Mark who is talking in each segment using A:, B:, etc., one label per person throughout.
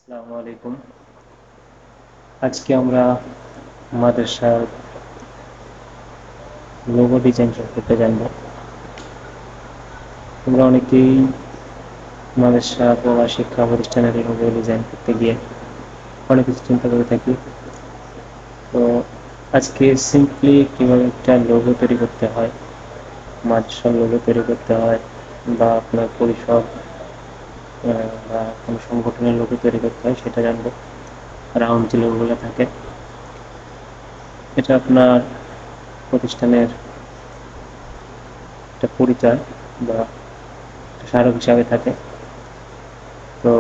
A: আসসালামু আলাইকুম। আজকে আমরা মাদ্রাসার লোগো ডিজাইন সম্পর্কে জানব। আমরা অনেকেই মাদ্রাসা বা শিক্ষা প্রতিষ্ঠানের লোগো ডিজাইন করতে গিয়ে অনেক কিছু চিন্তা করে থাকি। তো আজকে সিম্পলি কীভাবে একটা লোগো তৈরি করতে হয়, মাদ্রাসার লোগো তৈরি করতে হয়, বা আপনার পরিষদ বা কোনো সংগঠনের লোগো তৈরি করতে হয় সেটা জানবো। রাউন্ড যে লোগোগুলো থাকে, এটা আপনার প্রতিষ্ঠানের একটা পরিচয় বা একটা স্মারক হিসাবে থাকে। তো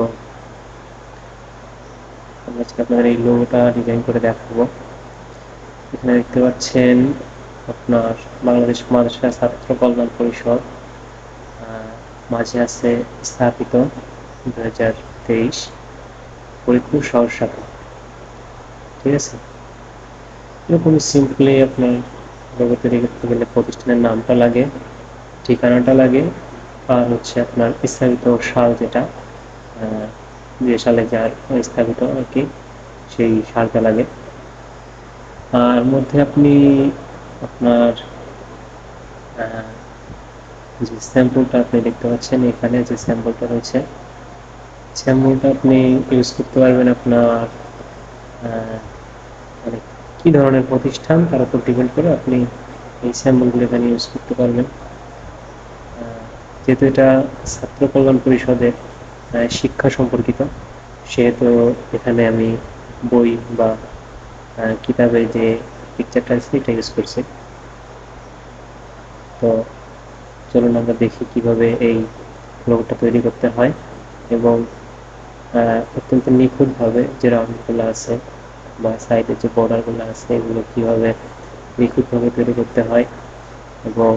A: আমি আজকে আপনাদের এই লোগোটা ডিজাইন করে দেখাবো। এখানে দেখতে পাচ্ছেন আপনার বাংলাদেশ মাদ্রাসা ছাত্র কল্যাণ পরিষদ, মাঝে আছে স্থাপিত 2023 ফরিদপুর শহর শাখা। ঠিক আছে, এরকমই সিম্পলি আপনার লোগো তৈরি করতে গেলে প্রতিষ্ঠানের নামটা লাগে, ঠিকানাটা লাগে, আর হচ্ছে আপনার স্থাপিত সাল, যেটা যে সালে যার স্থাপিত আর কি, সেই সালটা লাগে। আর মধ্যে আপনি আপনার যে স্যাম্পলটা আপনি দেখতে পাচ্ছেন, এখানে যে স্যাম্পলটা রয়েছে, স্যাম্পলটা আপনি ইউজ করতে পারবেন আপনার মানে কী ধরনের প্রতিষ্ঠান তার উপর ডিপেন্ড করে আপনি এই স্যাম্পলগুলো এখানে ইউজ করতে পারবেন। যেহেতু এটা ছাত্র কল্যাণ পরিষদের শিক্ষা সম্পর্কিত, সেহেতু এখানে আমি বই বা কিতাবে যে পিকচারটা আছে এটা ইউজ করছি। তো চলুন আমরা দেখি কিভাবে এই লোগোটা তৈরি করতে হয়, এবং অত্যন্ত নিখুঁতভাবে যে রাউন্ডগুলো আছে বা সাইডের যে বর্ডারগুলো আছে এগুলো কীভাবে নিখুঁতভাবে তৈরি করতে হয়, এবং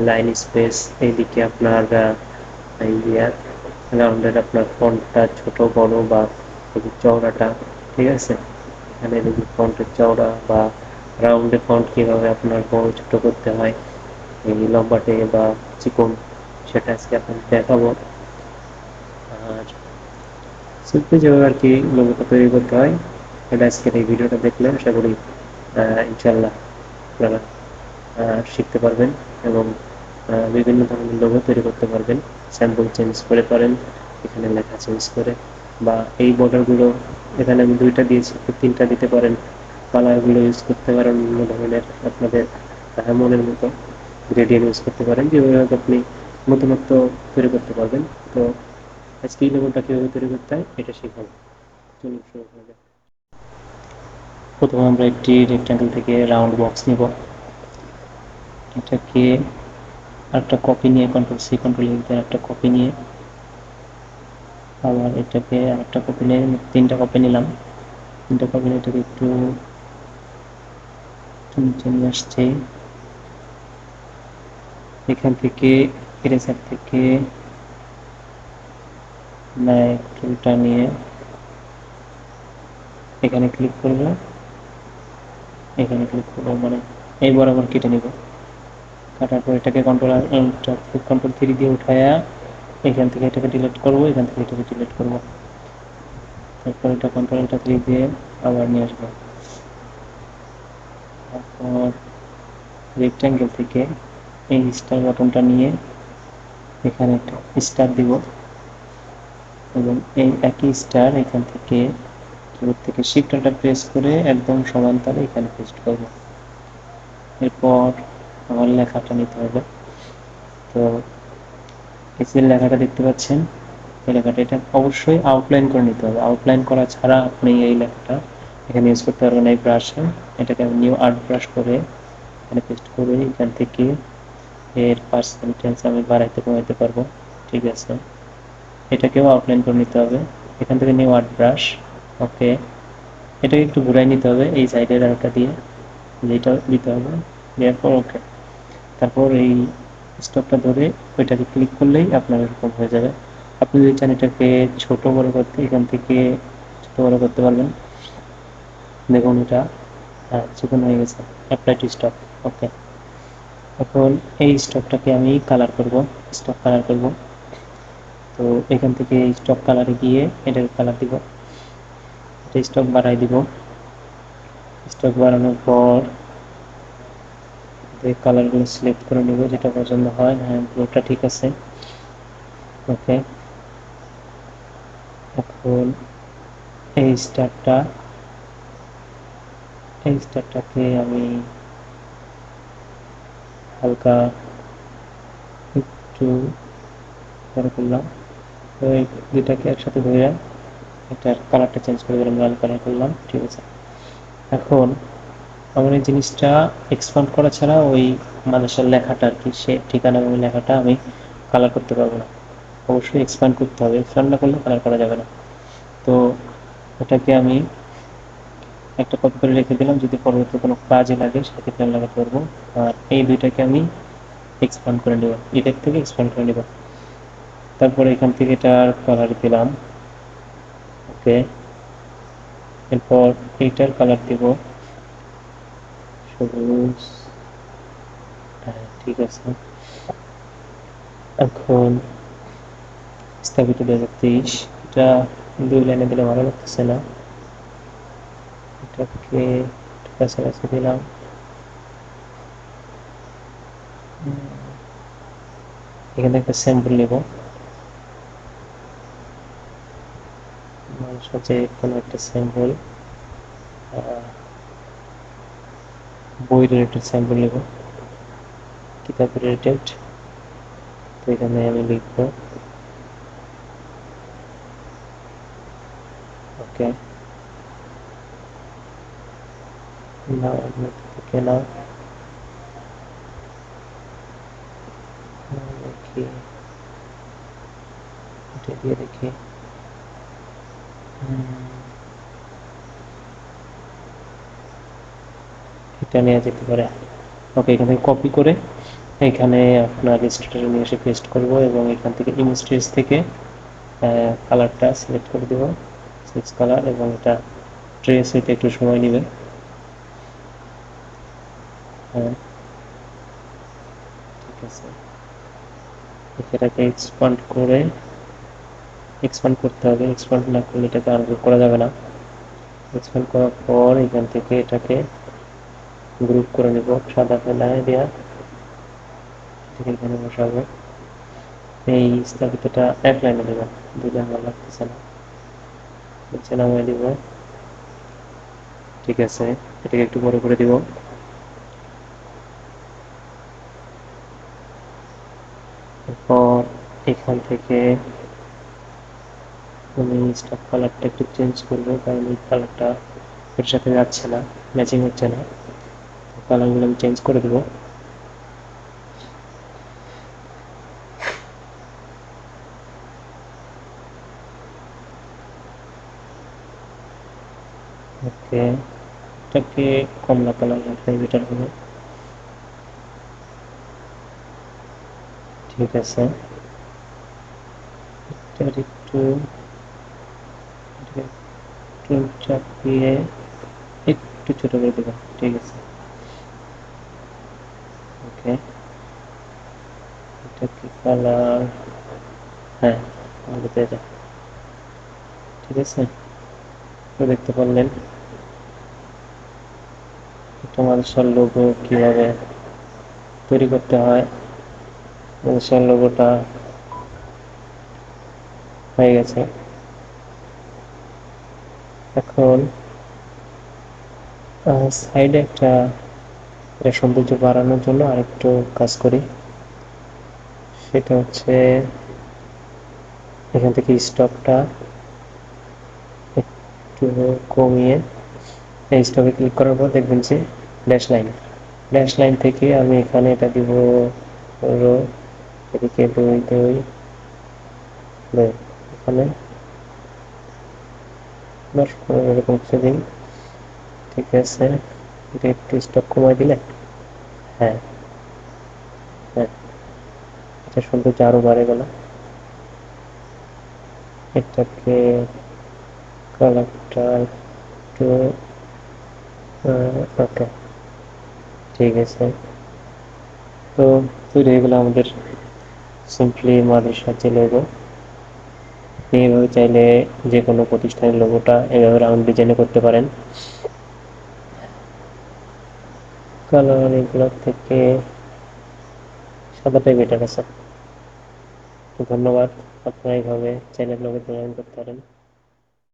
A: লাইন স্পেস, এইদিকে আপনার রাউন্ডের আপনার ফন্টটা ছোট বড় বা চওড়াটা, ঠিক আছে, এখানে যদি ফন্টের চওড়া বা রাউন্ডে ফন্ট কীভাবে আপনার বড় ছোট করতে হয়, এই লম্বাটে বা চিকন, সেটা আজকে আপনাদের দেখাবো। আর সিম্পলি যেভাবে আর কি লোগোটা তৈরি করতে হয়, এটা আজকের এই ভিডিওটা দেখলে আশা করি ইনশাল্লাহ আপনারা শিখতে পারবেন এবং বিভিন্ন ধরনের লোগো তৈরি করতে পারবেন। স্যাম্পল চেঞ্জ করে পারেন, এখানে লেখা চেঞ্জ করে, বা এই বর্ডারগুলো এখানে আমি 2টা দিয়েছি, 3টা দিতে পারেন। কালারগুলো ইউজ করতে পারেন বিভিন্ন ধরনের, আপনাদের মনের মতো গ্রেডিয়েন্ট ইউজ করতে পারেন, যেভাবে আপনি নতুনত্ব তৈরি করতে পারবেন। তো আজকে এই লোগোটা কীভাবে তৈরি করতে হয় এটা শেখাবো। চলুন শুরু করা যাক। প্রথমে আমরা একটি রেক্ট্যাঙ্গেল থেকে রাউন্ড বক্স নিব। এটাকে আরেকটা কপি নিয়ে কন্ট্রোল-C কন্ট্রোল-V দিয়ে একটা কপি নিয়ে, আবার এটাকে আরেকটা কপি নিয়ে, 3টা কপি নিলাম। 3টা কপি নিয়ে এটাকে একটু নিচে নিয়ে আসছি। এখান থেকে ইরেজার থেকে টুলটা নিয়ে এখানে ক্লিক করব, এখানে ক্লিক করব, মানে এই বরাবর কেটে নিব। কাটার পর এটাকে কন্ট্রোল-3 দিয়ে উঠায়া এখান থেকে এটাকে ডিলিট করব, এখান থেকে এটাকে ডিলিট করব। তারপর এটা কন্ট্রোল-3 দিয়ে আবার নিয়ে আসবো। তারপর রেক্ট্যাঙ্গেল থেকে এই স্টার বাটনটা নিয়ে এখানে একটা স্টার দিব, এবং এই একই স্টার এখান থেকে কিবোর্ড থেকে শিফটটা প্রেস করে একদম সমান্তরালে এখানে পেস্ট করব। এরপর আমার লেখাটা নিতে হবে। তো এই যে লেখাটা দেখতে পাচ্ছেন, এই লেখাটা এটা অবশ্যই আউটলাইন করে নিতে হবে। আউটলাইন করা ছাড়া আপনি এই লেখাটা এখানে ইউজ করতে পারবেন এই ব্রাশে। এটাকে আমি নিউ আর্ট ব্রাশ করে এখানে পেস্ট করে এখান থেকে এর পার্সেন্টেজ আমি বাড়াইতে কমাইতে পারবো। ঠিক আছে, এটাকেও আউটলাইন করে নিতে হবে। এখান থেকে নিউ আর্ট ব্রাশ, ওকে, এটাকে একটু ঘুরাই নিতে হবে এই সাইডের আরেকটা দিয়ে, যেটা দিতে হবে, দেওয়ার পর ওকে। তারপর এই স্টপটা ধরে ওইটাকে ক্লিক করলেই আপনার এরকম হয়ে যাবে। আপনি যদি চান এটাকে ছোট বড় করতে, এখান থেকে ছোট বড় করতে পারবেন। দেখুন এটা চিকন হয়ে গেছে। অ্যাপ্লাই টু স্টপ, ওকে। এখন এই স্টকটাকে আমি কালার করব, স্টক কালার করব। তো এখান থেকে স্টক কালারে গিয়ে এটার কালার দিব, এটা স্টক বাড়াই দিব। স্টক বাড়ানোর পর কালারগুলো সিলেক্ট করে নেব যেটা পছন্দ হয়। হ্যাঁ, ব্লুটা ঠিক আছে। ওকে, এখন এই স্টারটাকে আমি হালকা একটু বড় করলাম। তো এই দুটাকে একসাথে ধরে এটার কালারটা চেঞ্জ করে দিলাম, লাল কালার করলাম। ঠিক আছে, এখন আমার এই জিনিসটা এক্সপান্ড করা ছাড়া ওই মানুষের লেখাটা আর কি, সে ঠিকানা এবং লেখাটা আমি কালার করতে পারবো না, অবশ্যই এক্সপান্ড করতে হবে। এক্সপান্ড না করলে কালার করা যাবে না। তো এটাকে আমি একটা কপি করে রেখে দিলাম, যদি পরবর্তী কোনো কাজে লাগে সেক্ষেত্রে আমি লাগাতে পারবো। আর এই দুইটাকে আমি এক্সপান্ড করে নেব, এটার থেকে এক্সপান্ড করে নেব। তারপরে এখান থেকে এটার কালার দিলাম। ওকে, এরপর এইটার কালার দিব সবুজ। হ্যাঁ, ঠিক আছে। এখন স্থাপিত 2023, এটা 2 লাইনে দিলে ভালো লাগতেছে না, এটাকে কাছাকাছি দিলাম। এখানে একটা স্যাম্পল নেব, মানুষের যে কোনো একটা স্যাম্পল, বই রিলেটেড স্যাম্পল নেব, কিতাব রিলেটেড। তো এখানে আমি লিখব ওকে, নাও থেকে নাও দেখি, এটা দিয়ে দেখি। এটা নেওয়া যেতে পারে। ওকে, এখান থেকে কপি করে এখানে আপনার রেজিস্ট্রেটরে নিয়ে এসে পেস্ট করব এবং এখান থেকে ইমেজ ট্রেস থেকে কালারটা সিলেক্ট করে দেব, সিক্স কালার, এবং এটা ট্রেস হইতে একটু সময় নেবে। হ্যাঁ, ঠিক আছে। এটাকে এক্সপান্ড করতে হবে, এক্সপান্ড না করলে এটাকে আনগ্রুপ করা যাবে না। এক্সপান্ড করার পর এখান থেকে এটাকে গ্রুপ করে নেব সাদা ফেলায় দেওয়া, এখানে বসাবো। এই স্থাপিতটা এক লাইনে দেব, 2 লাইন ভালো লাগতেছে না, নিচে নামিয়ে দিব। ঠিক আছে, এটাকে একটু বড় করে দিব। এরপর এখান থেকে আমি স্টক কালারটা একটু চেঞ্জ করবো, কারণ এই কালারটা এর সাথে যাচ্ছে না, ম্যাচিং হচ্ছে না। কালারগুলো আমি চেঞ্জ করে দেবো। ওকে, এটাকে কমলা কালার রাখলে বেটার হবে। ঠিক আছে, এটার একটু চাপিয়ে একটু ছোট করে দেবো। ঠিক আছে, ওকে, এটা কি কালার? হ্যাঁ, আমাদের এটা ঠিক আছে। তো দেখতে পারলেন একটা মানুষের লোগো কিভাবে তৈরি করতে হয়। মানুষের লোগোটা হয়ে গেছে। এখন সাইডে একটা সৌন্দর্য বাড়ানোর জন্য আরেকটু কাজ করি, সেটা হচ্ছে এখান থেকে স্টকটা একটু কমিয়ে এই স্টকে ক্লিক করার পর দেখবেন যে ড্যাশ লাইন থেকে আমি এখানে এটা দিব রো, এদিকে 2 এখানে 10-15 এরকম কিছু দিন। ঠিক আছে, এটা একটু স্টক কমাই দিলে, হ্যাঁ হ্যাঁ, এটা সৌন্দর্য আরো বাড়ে গেল। এটাকে কালারটা একটু ওকে, ঠিক আছে। তো তৈরি হয়ে গেল আমাদের সিম্পলি মাদ্রাসা যে লোগো। আপনি এভাবে চাইলে যে কোনো প্রতিষ্ঠানের লোগোটা এভাবে রাউন্ড ডিজাইনে করতে পারেন। কালার এগুলোর থেকে সাদাটাই বেটার আছে। তো ধন্যবাদ। আপনারা এইভাবে চাইলে লোগো ডিজাইন করতে পারেন।